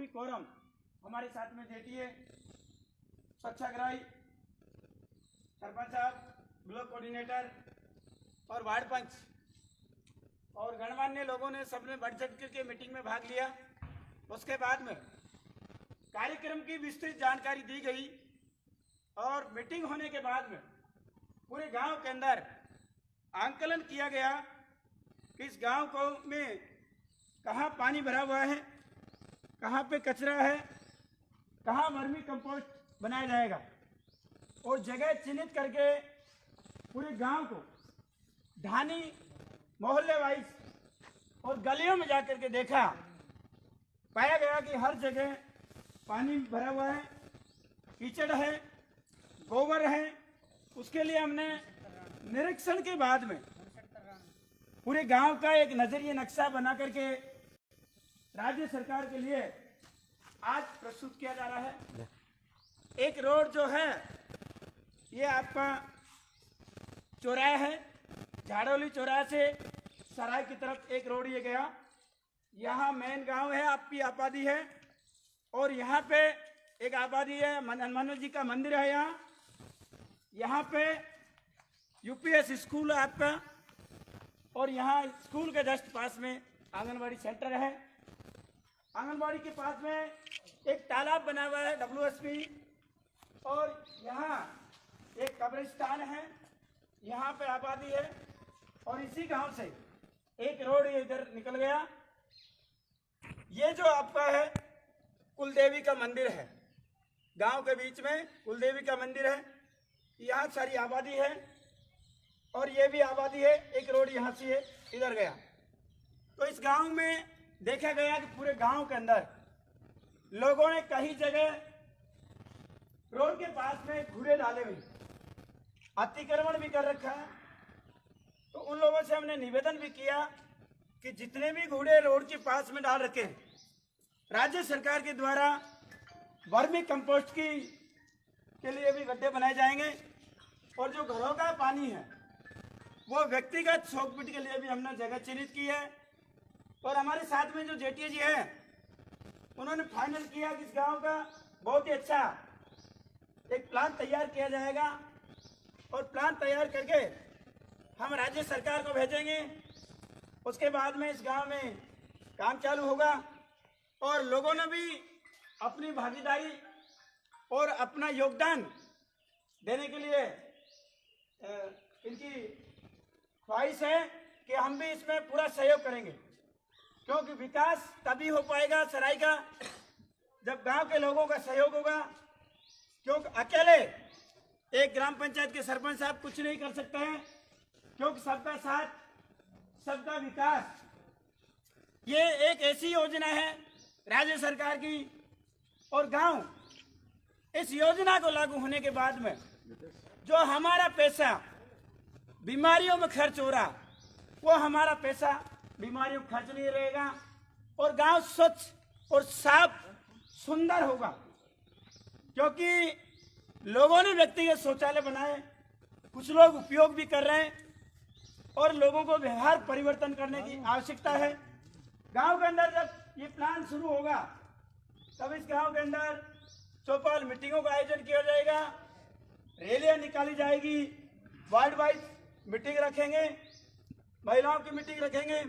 पूरी कोरम हमारे साथ में जेटीए, स्वच्छाग्रही, सरपंच साहब, ब्लॉक कोऑर्डिनेटर और वार्ड पंच और गणमान्य लोगों ने सबने बढ़ चढ़ के मीटिंग में भाग लिया। उसके बाद में कार्यक्रम की विस्तृत जानकारी दी गई और मीटिंग होने के बाद में पूरे गांव के अंदर आंकलन किया गया कि इस गांव को में कहाँ पानी भरा हुआ है, कहाँ पे कचरा है, कहाँ वर्मी कंपोस्ट बनाया जाएगा और जगह चिन्हित करके पूरे गांव को ढानी मोहल्ले वाइज और गलियों में जाकर के देखा, पाया गया कि हर जगह पानी भरा हुआ है, कीचड़ है, गोबर है। उसके लिए हमने निरीक्षण के बाद में पूरे गांव का एक नजरिया नक्शा बना करके राज्य सरकार के लिए आज प्रस्तुत किया जा रहा है। एक रोड जो है ये आपका चौराहा है, झाड़ोली चौराहे से सराय की तरफ एक रोड ये गया। यहाँ मेन गांव है, आपकी आबादी है और यहाँ पे एक आबादी है, हनुमान जी का मंदिर है। यहाँ पे यूपीएस स्कूल है आपका और यहाँ स्कूल के जस्ट पास में आंगनबाड़ी सेंटर है। आंगनबाड़ी के पास में एक तालाब बना हुआ है WSP और यहाँ एक कब्रिस्तान है, यहाँ पे आबादी है और इसी गांव से एक रोड इधर निकल गया। ये जो आपका है कुलदेवी का मंदिर है, गांव के बीच में कुलदेवी का मंदिर है, यहाँ सारी आबादी है और ये भी आबादी है। एक रोड यहाँ से इधर गया। तो इस गांव में देखा गया कि पूरे गांव के अंदर लोगों ने कई जगह रोड के पास में कूड़े डाले हुए, अतिक्रमण भी कर रखा है। तो उन लोगों से हमने निवेदन भी किया कि जितने भी कूड़े रोड के पास में डाल रखे राज्य सरकार के द्वारा वर्मी कंपोस्ट के लिए भी गड्ढे बनाए जाएंगे और जो घरों का पानी है वो व्यक्तिगत शौकपीट के लिए भी हमने जगह चिन्हित की है। और हमारे साथ में जो जेटीए जी है उन्होंने फाइनल किया कि इस गांव का बहुत ही अच्छा एक प्लान तैयार किया जाएगा और प्लान तैयार करके हम राज्य सरकार को भेजेंगे। उसके बाद में इस गांव में काम चालू होगा और लोगों ने भी अपनी भागीदारी और अपना योगदान देने के लिए इनकी ख्वाहिश है कि हम भी इसमें पूरा सहयोग करेंगे, क्योंकि विकास तभी हो पाएगा सराय का जब गांव के लोगों का सहयोग होगा। क्योंकि अकेले एक ग्राम पंचायत के सरपंच साहब कुछ नहीं कर सकते हैं, क्योंकि सबका साथ सबका विकास ये एक ऐसी योजना है राज्य सरकार की। और गांव इस योजना को लागू होने के बाद में जो हमारा पैसा बीमारियों में खर्च हो रहा वो हमारा पैसा बीमारियों में खर्च नहीं रहेगा और गांव स्वच्छ और साफ सुंदर होगा, क्योंकि लोगों ने व्यक्तिगत शौचालय बनाए, कुछ लोग उपयोग भी कर रहे हैं और लोगों को व्यवहार परिवर्तन करने की आवश्यकता है। गांव के अंदर जब ये प्लान शुरू होगा तब इस गांव के अंदर चौपाल मीटिंगों का आयोजन किया जाएगा, रैलियां निकाली जाएगी, वार्ड वाइज मीटिंग रखेंगे, महिलाओं की मीटिंग रखेंगे,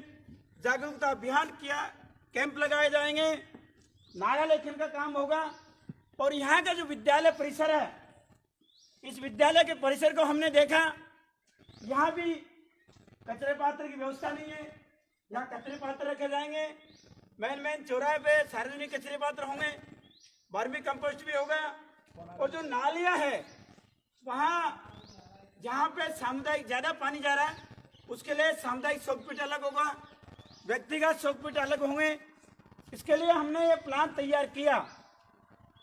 जागरूकता अभियान किया कैंप लगाए जाएंगे, नारा लेखन का काम होगा। और यहाँ का जो विद्यालय परिसर है, इस विद्यालय के परिसर को हमने देखा, यहाँ भी कचरे पात्र की व्यवस्था नहीं है। यहाँ कचरे पात्र रखे जाएंगे, मेन चौराहे पे सार्वजनिक कचरे पात्र होंगे, वर्मी कंपोस्ट भी होगा। और जो नालियाँ है वहाँ जहाँ पे सामुदायिक ज़्यादा पानी जा रहा है उसके लिए सामुदायिक शौकपीट अलग होगा, व्यक्तिगत शौकपीट अलग होंगे। इसके लिए हमने ये प्लान तैयार किया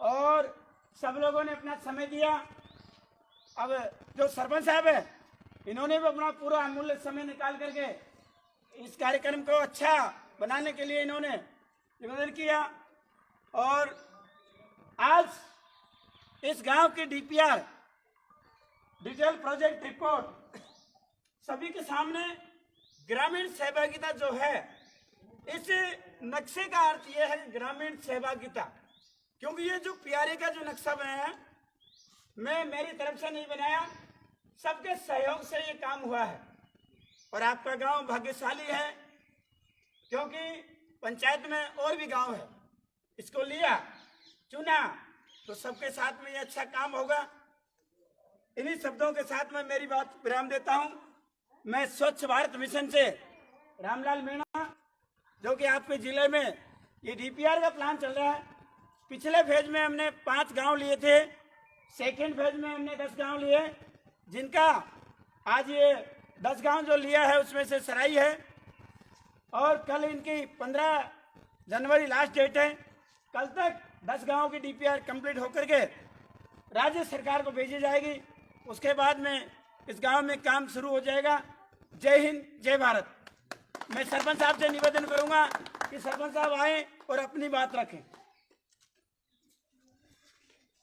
और सब लोगों ने अपना समय दिया। अब जो सरपंच साहब है इन्होंने भी अपना पूरा अमूल्य समय निकाल करके इस कार्यक्रम को अच्छा बनाने के लिए इन्होंने निवेदन किया। और आज इस गांव की DPR डिटेल प्रोजेक्ट रिपोर्ट सभी के सामने ग्रामीण सहभागिता जो है इस नक्शे का अर्थ यह है ग्रामीण सहभागिता, क्योंकि ये जो पियारे का जो नक्शा बनाया मैं मेरी तरफ से नहीं बनाया, सबके सहयोग से ये काम हुआ है। और आपका गांव भाग्यशाली है क्योंकि पंचायत में और भी गांव है, इसको लिया चुना तो सबके साथ में ये अच्छा काम होगा। इन्हीं शब्दों के साथ मैं मेरी बात विराम देता हूं। मैं स्वच्छ भारत मिशन से रामलाल मीणा, जो कि आपके जिले में ये डीपीआर का प्लान चल रहा है। पिछले फेज में हमने 5 गांव लिए थे, सेकेंड फेज में हमने 10 गांव लिए, जिनका आज ये 10 गांव जो लिया है उसमें से सराई है। और कल इनकी 15 जनवरी लास्ट डेट है। कल तक 10 गांवों की डीपीआर कंप्लीट होकर के राज्य सरकार को भेजी जाएगी। उसके बाद में इस गांव में काम शुरू हो जाएगा। जय हिंद, जय भारत। मैं सरपंच साहब से निवेदन करूंगा कि सरपंच साहब आए और अपनी बात रखें।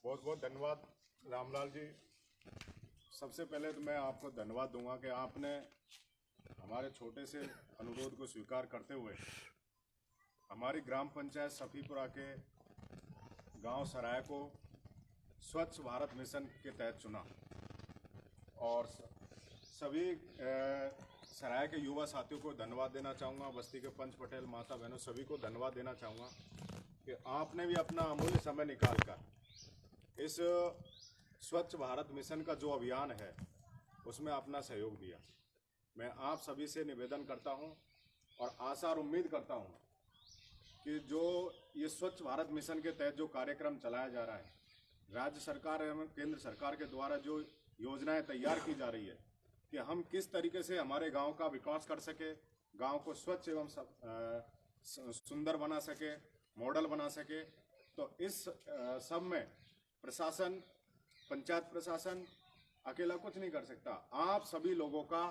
बहुत बहुत धन्यवाद रामलाल जी। सबसे पहले तो मैं आपको धन्यवाद दूंगा कि आपने हमारे छोटे से अनुरोध को स्वीकार करते हुए हमारी ग्राम पंचायत सफीपुरा के गांव सराय को स्वच्छ भारत मिशन के तहत चुना। और सभी सराय के युवा साथियों को धन्यवाद देना चाहूँगा, बस्ती के पंच पटेल माता बहनों सभी को धन्यवाद देना चाहूँगा कि आपने भी अपना अमूल्य समय निकालकर इस स्वच्छ भारत मिशन का जो अभियान है उसमें अपना सहयोग दिया। मैं आप सभी से निवेदन करता हूं और आशा और उम्मीद करता हूं कि जो ये स्वच्छ भारत मिशन के तहत जो कार्यक्रम चलाया जा रहा है, राज्य सरकार एवं केंद्र सरकार के द्वारा जो योजनाएं तैयार की जा रही है कि हम किस तरीके से हमारे गांव का विकास कर सके, गांव को स्वच्छ एवं सुंदर बना सके, मॉडल बना सके। तो इस सब में प्रशासन, पंचायत प्रशासन अकेला कुछ नहीं कर सकता। आप सभी लोगों का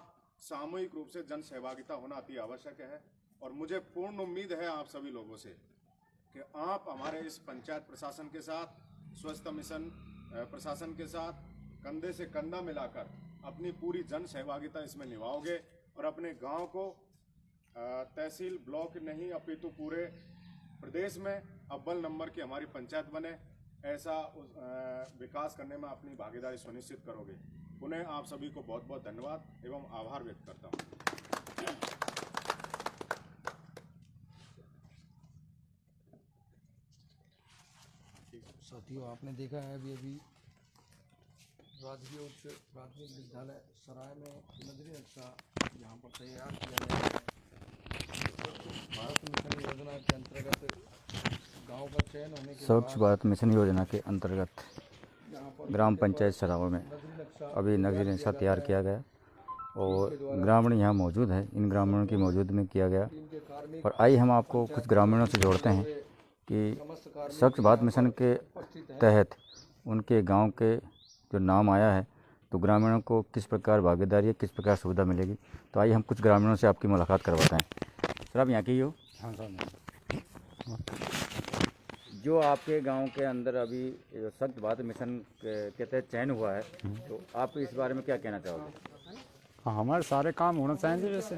सामूहिक रूप से जन सहभागिता होना अति आवश्यक है। और मुझे पूर्ण उम्मीद है आप सभी लोगों से कि आप हमारे इस पंचायत प्रशासन के साथ, स्वच्छता मिशन प्रशासन के साथ कंधे से कंधा मिलाकर अपनी पूरी जन सहभागिता इसमें निभाओगे और अपने गांव को तहसील ब्लॉक नहीं अपितु पूरे प्रदेश में अव्वल नंबर की हमारी पंचायत बने, ऐसा विकास करने में अपनी भागीदारी सुनिश्चित करोगे। पुनः आप सभी को बहुत बहुत धन्यवाद एवं आभार व्यक्त करता हूँ। साथियों, आपने देखा है अभी राजकीय उच्च प्राथमिक विद्यालय सराय में नजरी नक्शा यहाँ पर तैयार किया गया है। भारत मिशन योजना के अंतर्गत गांव का चयन होने के स्वच्छ भारत मिशन योजना के अंतर्गत ग्राम पंचायत सराय में अभी नजरी नक्शा तैयार किया गया और ग्रामीण यहाँ मौजूद है। इन ग्रामीणों की मौजूदगी में किया गया। और आइए हम आपको कुछ ग्रामीणों से जोड़ते हैं कि स्वच्छ भारत मिशन के तहत उनके गांव के जो नाम आया है तो ग्रामीणों को किस प्रकार भागीदारी है, किस प्रकार सुविधा मिलेगी। तो आइए हम कुछ ग्रामीणों से आपकी मुलाकात करवाते हैं। सर, आप यहाँ के ही हो? हाँ सर। जो आपके गांव के अंदर अभी स्वच्छ भारत मिशन के तहत चयन हुआ है, तो आप इस बारे में क्या कहना चाहोगे? हाँ, हमारे सारे काम होना चाहिए। जैसे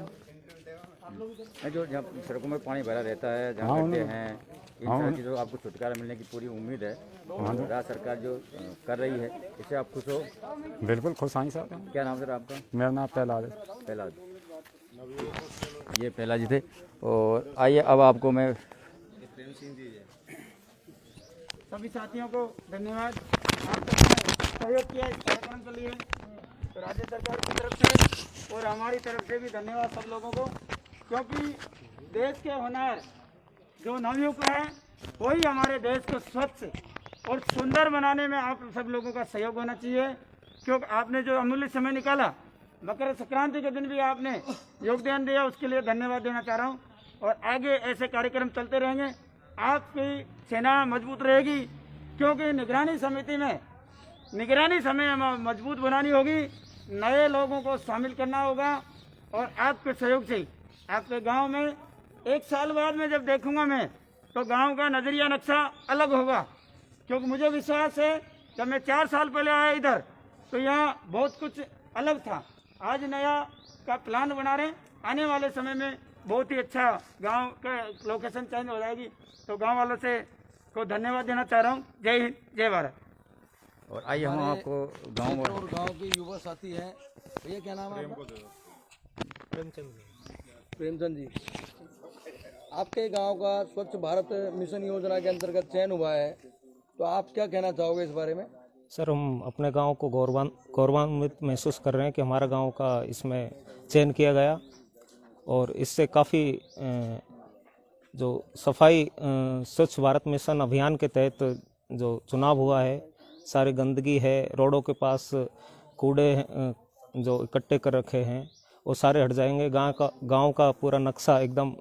जो जहाँ सड़कों में पानी भरा रहता है, जहाँ गड्ढे हैं, इन सारी चीज़ों को आपको छुटकारा मिलने की पूरी उम्मीद है। राज्य सरकार जो कर रही है इससे आप खुश हो? बिल्कुल खुश हैं सर। क्या नाम सर आपका? मेरा नाम पहलाद है। पहलाद। ये पहला जी थे। और आइए अब आपको मैं सभी साथियों को धन्यवाद। आप सबने सहयोग किया इस कार्यक्रम के लिए, तो राज्य सरकार की तरफ से और हमारी तरफ से भी धन्यवाद सब लोगों को, क्योंकि देश के होनहार जो नवयुवक हैं वही हमारे देश को स्वच्छ और सुंदर बनाने में आप सब लोगों का सहयोग होना चाहिए। क्योंकि आपने जो अमूल्य समय निकाला, मकर संक्रांति के दिन भी आपने योगदान दिया, उसके लिए धन्यवाद देना चाह रहा हूँ। और आगे ऐसे कार्यक्रम चलते रहेंगे। आपकी सेना मजबूत रहेगी, क्योंकि निगरानी समिति में निगरानी समय मजबूत बनानी होगी, नए लोगों को शामिल करना होगा। और आपके सहयोग से आपके गांव में 1 साल बाद में जब देखूंगा मैं, तो गांव का नजरिया नक्शा अलग होगा। क्योंकि मुझे विश्वास है, जब मैं 4 साल पहले आया इधर तो यहाँ बहुत कुछ अलग था। आज नया का प्लान बना रहे, आने वाले समय में बहुत ही अच्छा गांव के लोकेशन चेंज हो जाएगी। तो गांव वालों से को धन्यवाद देना चाह रहा हूँ। जय हिंद, जय भारत। और आइए हम आपको गाँव और गांव के युवा साथी हैं। भैया क्या नाम है आपका? प्रेमचंद जी। आपके गांव का स्वच्छ भारत मिशन योजना के अंतर्गत चयन हुआ है, तो आप क्या कहना चाहोगे इस बारे में? सर, हम अपने गांव को गौरवान्वित महसूस कर रहे हैं कि हमारा गांव का इसमें चयन किया गया और इससे काफ़ी जो सफाई स्वच्छ भारत मिशन अभियान के तहत जो चुनाव हुआ है, सारी गंदगी है, रोडों के पास कूड़े जो इकट्ठे कर रखे हैं वो सारे हट जाएंगे। गांव का पूरा नक्शा एकदम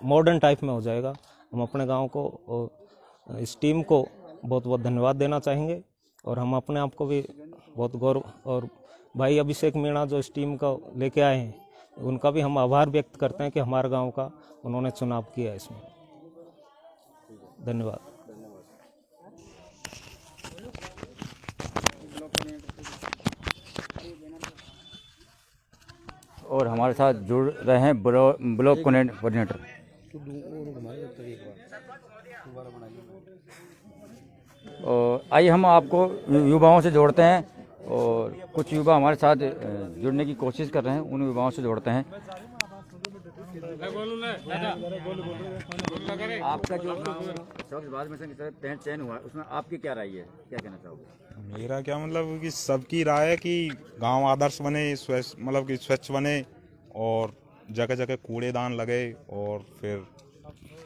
मॉडर्न टाइप में हो जाएगा। हम अपने गांव को और इस टीम को बहुत बहुत धन्यवाद देना चाहेंगे और हम अपने आप को भी बहुत गौरव, और भाई अभिषेक मीणा जो इस टीम को लेके आए हैं उनका भी हम आभार व्यक्त करते हैं कि हमारे गांव का उन्होंने चुनाव किया इसमें। धन्यवाद। और हमारे साथ जुड़ रहे हैं ब्लॉक कोऑर्डिनेटर। और आइए हम आपको युवाओं से जोड़ते हैं और कुछ युवा हमारे साथ जुड़ने की कोशिश कर रहे हैं, उन युवाओं से जोड़ते हैं। आपका जो स्वच्छ भारत मिशन की तरफ चयन हुआ है उसमें आपकी क्या राय है, क्या कहना चाहोगे? मेरा क्या मतलब कि सबकी राय है कि गांव आदर्श बने, स्वच्छ मतलब कि स्वच्छ बने और जगह जगह कूड़ेदान लगे और फिर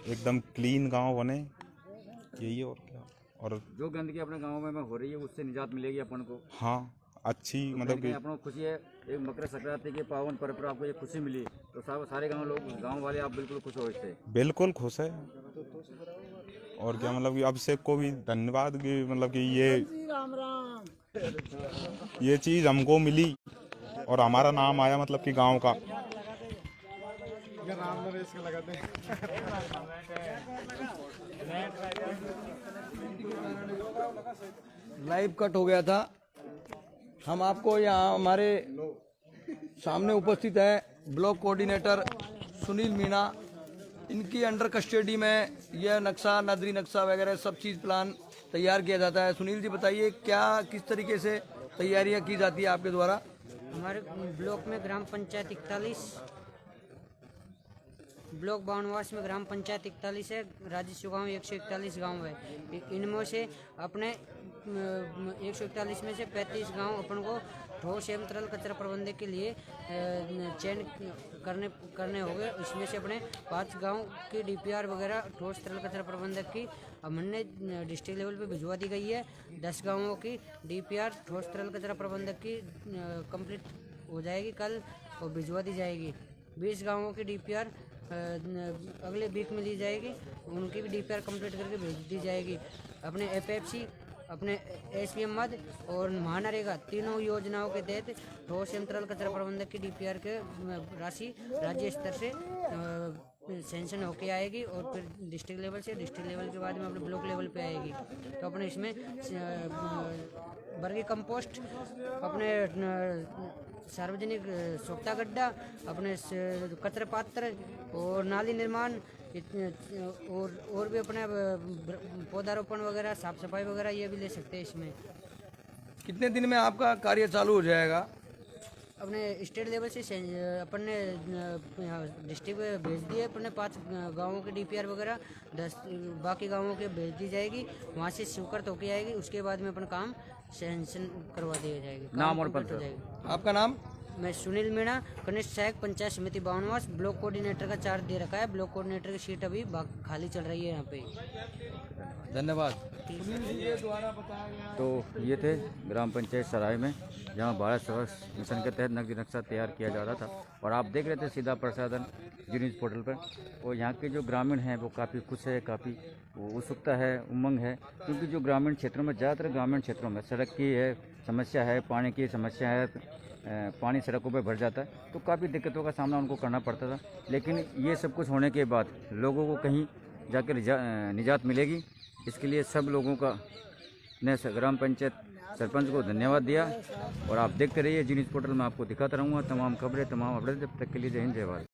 एकदम क्लीन गांव बने, यही। और क्या, और जो गंदगी अपने गांव में हो रही है उससे निजात मिलेगी अपन को। हाँ, अच्छी तो मतलब कि अपन को खुशी है। एक मकर संक्रांति के पावन पर्व पर आपको ये खुशी मिली तो सारे गांव वाले आप बिल्कुल खुश हो इससे? बिल्कुल खुश है। और क्या मतलब कि अभिषेक को भी धन्यवाद कि मतलब कि ये चीज़ हमको मिली और हमारा नाम आया मतलब कि गांव का। लाइव कट हो गया था। हम आपको यहाँ हमारे सामने उपस्थित है ब्लॉक कोऑर्डिनेटर सुनील मीणा। इनकी अंडर कस्टडी में यह नक्शा, नदरी नक्शा वगैरह सब चीज़ प्लान तैयार किया जाता है। सुनील जी बताइए क्या किस तरीके से तैयारियां की जाती है आपके द्वारा? हमारे ब्लॉक में ग्राम पंचायत 41, ब्लॉक बावनवास में ग्राम पंचायत 41 है, राजस्व गाँव 141 गाँव है। इनमें से अपने 141 में से 35 गांव अपन को ठोस एवं तरल कचरा प्रबंधन के लिए चयन करने होंगे। इसमें से अपने 5 गांव की डीपीआर वगैरह ठोस तरल कचरा प्रबंधक की हमने डिस्ट्रिक्ट लेवल पे भिजवा दी गई है। 10 गांवों की डीपीआर ठोस तरल कचरा प्रबंधक की कंप्लीट हो जाएगी कल और भिजवा दी जाएगी। 20 गांवों की डीपीआर अगले वीक में ली जाएगी, उनकी भी डीपीआर कंप्लीट करके भेज दी जाएगी। अपने एफएफसी, अपने एसपीएम मद और महानरेगा तीनों योजनाओं के तहत ठोस एवं तरल कचरा प्रबंधक की डीपीआर के राशि राज्य स्तर से सेंशन होके आएगी और फिर डिस्ट्रिक्ट लेवल से, डिस्ट्रिक्ट लेवल के बाद में अपने ब्लॉक लेवल पे आएगी। तो अपने इसमें वर्गी कंपोस्ट, अपने सार्वजनिक सोख्ता गड्ढा, अपने कचरा पात्र और नाली निर्माण और भी अपने पौधारोपण वगैरह, साफ सफाई वगैरह ये भी ले सकते हैं। इसमें कितने दिन में आपका कार्य चालू हो जाएगा? अपने स्टेट लेवल से अपन ने डिस्ट्रिक्ट में भेज दिए अपने 5 गांवों के डीपीआर वगैरह, 10 बाकी गांवों के भेज दी जाएगी। वहां से स्वीकृत होके आएगी, उसके बाद में अपन काम सेंशन करवा दिया जाएगी। नाम और पद? आपका नाम? मैं सुनील मीणा, कनिष्ठ सहायक पंचायत समिति बावनवास, ब्लॉक कोऑर्डिनेटर का चार्ज दे रखा है। ब्लॉक कोऑर्डिनेटर की सीट अभी खाली चल रही है यहाँ पे। धन्यवाद। तो ये थे ग्राम पंचायत सराय में जहाँ भारत स्वच्छ मिशन के तहत नकदी नक्शा तैयार किया जा रहा था और आप देख रहे थे सीधा प्रसारण जी न्यूज़ पोर्टल पर। और यहाँ के जो ग्रामीण हैं वो काफ़ी खुश है, काफ़ी उत्सुकता है, उमंग है, क्योंकि जो ग्रामीण क्षेत्रों में, ज़्यादातर ग्रामीण क्षेत्रों में सड़क की है समस्या है, पानी की समस्या है, पानी सड़कों पर भर जाता है, तो काफ़ी दिक्कतों का सामना उनको करना पड़ता था। लेकिन ये सब कुछ होने के बाद लोगों को कहीं जाकर निजात मिलेगी, इसके लिए सब लोगों का ने ग्राम पंचायत सरपंच को धन्यवाद दिया। और आप देखते रहिए जी न्यूज़ पोर्टल में आपको दिखाता रहूँगा तमाम खबरें, तमाम अपडेट। जब तक के लिए जय हिंद, जय भारत।